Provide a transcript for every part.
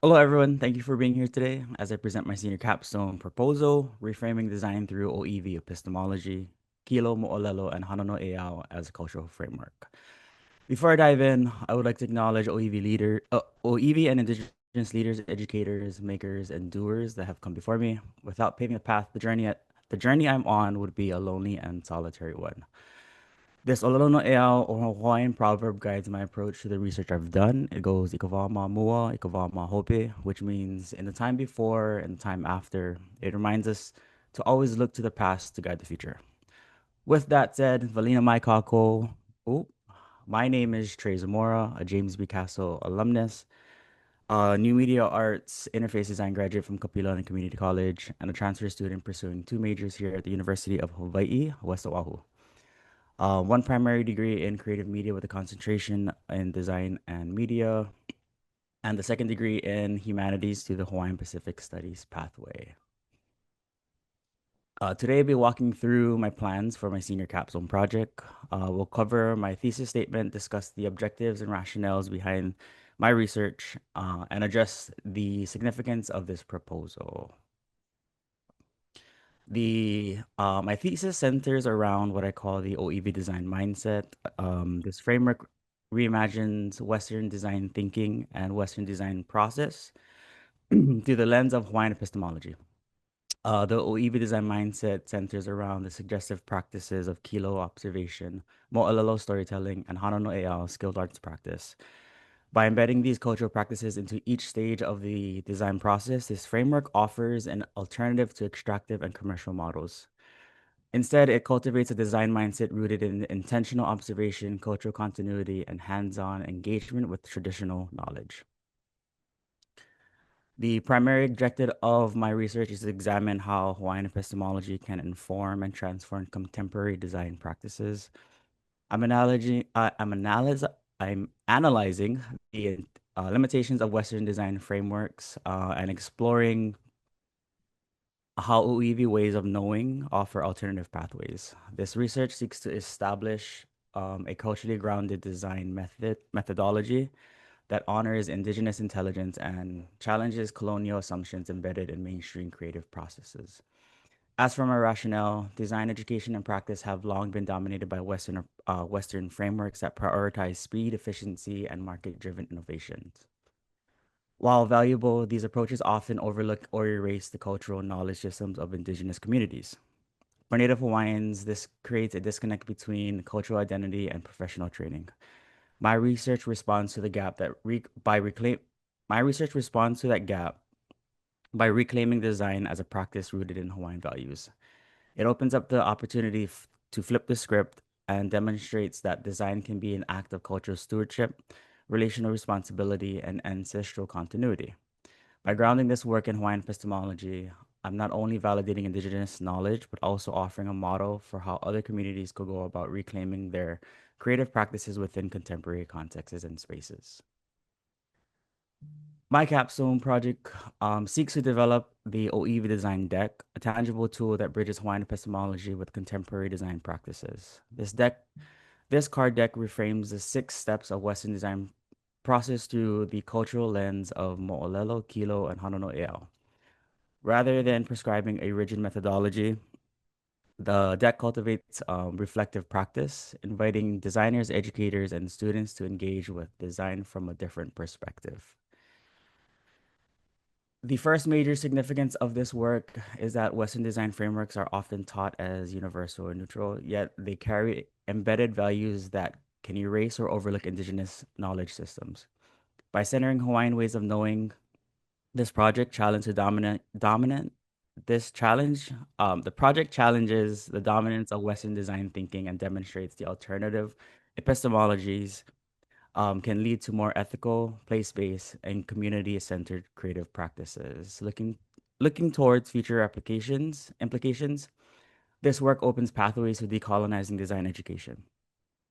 Hello, everyone. Thank you for being here today as I present my senior capstone proposal, Reframing Design through ʻŌiwi Epistemology, Kilo, Mo'olelo, and Hanano Eao as a cultural framework. Before I dive in, I would like to acknowledge ʻŌiwi and Indigenous leaders, educators, makers, and doers that have come before me. Without paving the path, the journey I'm on would be a lonely and solitary one. This Olelo no Eao or Hawaiian proverb guides my approach to the research I've done. It goes Ikawama mua, Ikawama hope, which means in the time before and the time after. It reminds us to always look to the past to guide the future. With that said, Valina Mai Kako. Oh, my name is Trey Zamora, a James B. Castle alumnus, a new media arts interface design graduate from Kapilani Community College, and a transfer student pursuing two majors here at the University of Hawaii, West Oahu. One primary degree in creative media with a concentration in design and media, and the second degree in humanities through the Hawaiian Pacific Studies pathway. Today, I'll be walking through my plans for my senior capstone project. We'll cover my thesis statement, discuss the objectives and rationales behind my research, and address the significance of this proposal. My thesis centers around what I call the ʻŌiwi Design Mindset. This framework reimagines Western design thinking and Western design process through the lens of Hawaiian epistemology. The ʻŌiwi Design Mindset centers around the suggestive practices of kilo observation, mo'olelo storytelling, and hana no eao skilled arts practice. By embedding these cultural practices into each stage of the design process, this framework offers an alternative to extractive and commercial models. Instead, it cultivates a design mindset rooted in intentional observation, cultural continuity, and hands-on engagement with traditional knowledge. The primary objective of my research is to examine how Hawaiian epistemology can inform and transform contemporary design practices. I'm analyzing the limitations of Western design frameworks and exploring how ʻŌiwi ways of knowing offer alternative pathways. This research seeks to establish a culturally grounded design methodology that honors indigenous intelligence and challenges colonial assumptions embedded in mainstream creative processes. As for my rationale, design education and practice have long been dominated by Western frameworks that prioritize speed, efficiency, and market-driven innovations. While valuable, these approaches often overlook or erase the cultural knowledge systems of indigenous communities. For Native Hawaiians, this creates a disconnect between cultural identity and professional training. My research responds to the gap that re- by reclaim my research responds to that gap by reclaiming design as a practice rooted in Hawaiian values. It opens up the opportunity to flip the script and demonstrates that design can be an act of cultural stewardship, relational responsibility, and ancestral continuity. By grounding this work in Hawaiian epistemology, I'm not only validating indigenous knowledge, but also offering a model for how other communities could go about reclaiming their creative practices within contemporary contexts and spaces. My capstone project seeks to develop the ʻŌiwi Design Deck, a tangible tool that bridges Hawaiian epistemology with contemporary design practices. This card deck reframes the 6 steps of Western design process through the cultural lens of mo'olelo, kilo, and hana no eao. Rather than prescribing a rigid methodology, the deck cultivates reflective practice, inviting designers, educators, and students to engage with design from a different perspective. The first major significance of this work is that Western design frameworks are often taught as universal or neutral, yet they carry embedded values that can erase or overlook indigenous knowledge systems. By centering Hawaiian ways of knowing, this project challenge the dominant this challenge the project challenges the dominance of Western design thinking and demonstrates the alternative epistemologies can lead to more ethical, place-based, and community-centered creative practices. Looking towards future implications, this work opens pathways to decolonizing design education.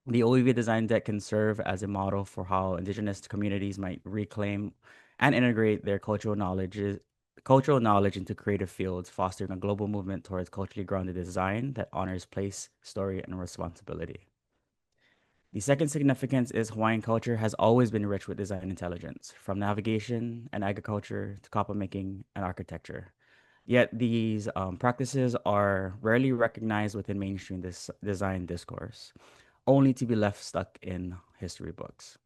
The ʻŌiwi Design Deck can serve as a model for how indigenous communities might reclaim and integrate their cultural knowledge into creative fields, fostering a global movement towards culturally grounded design that honors place, story, and responsibility. The second significance is Hawaiian culture has always been rich with design intelligence, from navigation and agriculture to copper making and architecture. Yet these practices are rarely recognized within mainstream design discourse, only to be left stuck in history books.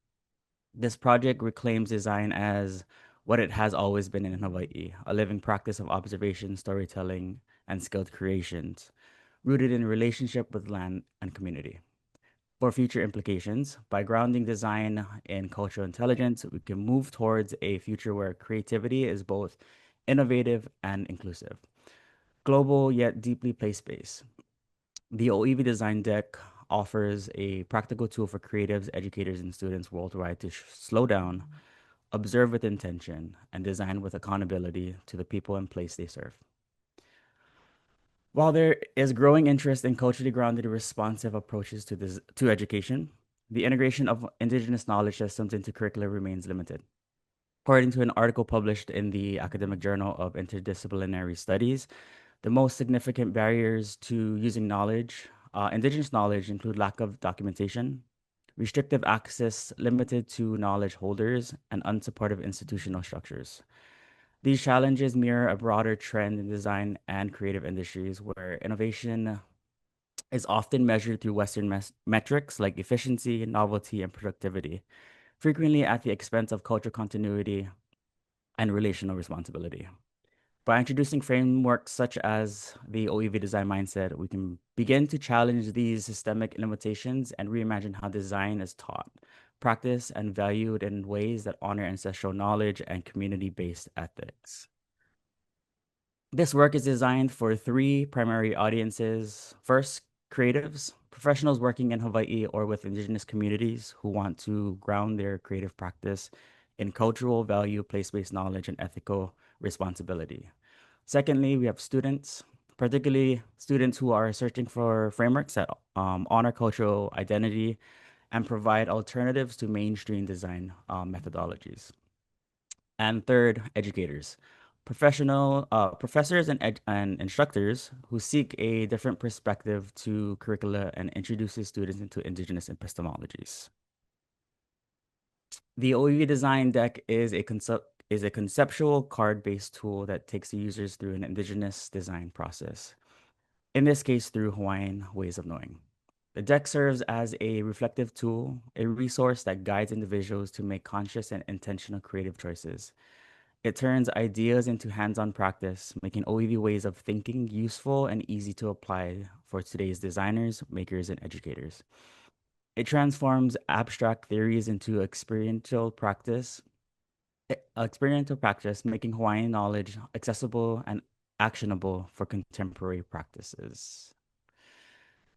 This project reclaims design as what it has always been in Hawaii, a living practice of observation, storytelling, and skilled creations, rooted in relationship with land and community. For future implications, by grounding design in cultural intelligence, we can move towards a future where creativity is both innovative and inclusive, global yet deeply place-based. The ʻŌiwi Design Deck offers a practical tool for creatives, educators, and students worldwide to slow down, observe with intention, and design with accountability to the people and place they serve. While there is growing interest in culturally grounded, responsive approaches to education, the integration of indigenous knowledge systems into curricula remains limited. According to an article published in the Academic Journal of Interdisciplinary Studies, the most significant barriers to using indigenous knowledge, include lack of documentation, restrictive access limited to knowledge holders, and unsupportive institutional structures. These challenges mirror a broader trend in design and creative industries where innovation is often measured through Western metrics like efficiency, novelty, and productivity, frequently at the expense of cultural continuity and relational responsibility. By introducing frameworks such as the ʻŌiwi Design Mindset, we can begin to challenge these systemic limitations and reimagine how design is taught, practiced, and valued in ways that honor ancestral knowledge and community-based ethics. This work is designed for three primary audiences. First, creatives, professionals working in Hawaii or with indigenous communities who want to ground their creative practice in cultural value, place-based knowledge, and ethical responsibility. Secondly, we have students, particularly students who are searching for frameworks that honor cultural identity and provide alternatives to mainstream design methodologies. And third, educators, professors and instructors who seek a different perspective to curricula and introduces students into indigenous epistemologies. The ʻŌiwi Design Deck is a conceptual card-based tool that takes the users through an indigenous design process, in this case through Hawaiian ways of knowing. The deck serves as a reflective tool, a resource that guides individuals to make conscious and intentional creative choices. It turns ideas into hands-on practice, making ʻŌiwi ways of thinking useful and easy to apply for today's designers, makers, and educators. It transforms abstract theories into experiential practice, making Hawaiian knowledge accessible and actionable for contemporary practices.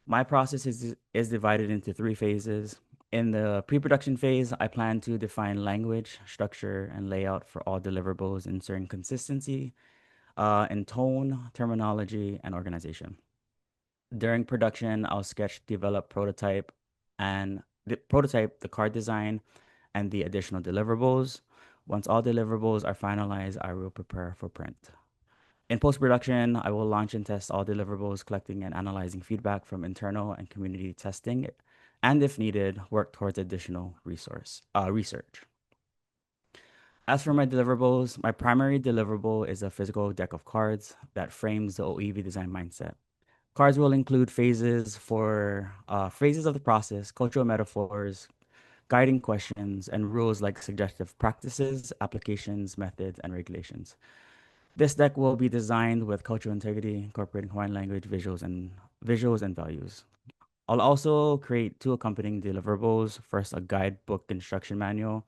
My process is divided into three phases. In the pre-production phase, I plan to define language, structure, and layout for all deliverables, ensuring consistency in tone, terminology, and organization. During production, I'll sketch, develop, prototype the card design and the additional deliverables. Once all deliverables are finalized, I will prepare for print. In post-production, I will launch and test all deliverables, collecting and analyzing feedback from internal and community testing, and if needed, work towards additional research. As for my deliverables, my primary deliverable is a physical deck of cards that frames the ʻŌiwi Design Mindset. Cards will include phases of the process, cultural metaphors, guiding questions, and rules like suggestive practices, applications, methods, and regulations. This deck will be designed with cultural integrity, incorporating Hawaiian language, visuals, and values. I'll also create two accompanying deliverables. First, a guidebook instruction manual,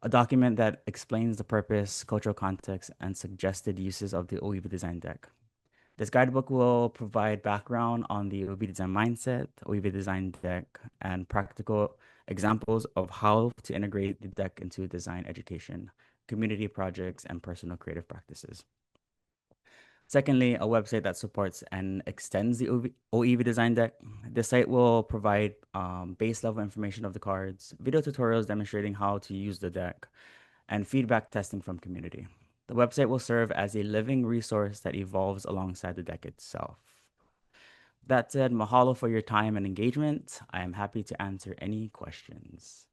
a document that explains the purpose, cultural context, and suggested uses of the ʻŌiwi Design Deck. This guidebook will provide background on the ʻŌiwi Design Mindset, ʻŌiwi Design Deck, and practical examples of how to integrate the deck into design education, community projects, and personal creative practices. Secondly, a website that supports and extends the ʻŌiwi Design Deck. This site will provide base level information of the cards, video tutorials demonstrating how to use the deck, and feedback testing from community. The website will serve as a living resource that evolves alongside the deck itself. That said, mahalo for your time and engagement. I am happy to answer any questions.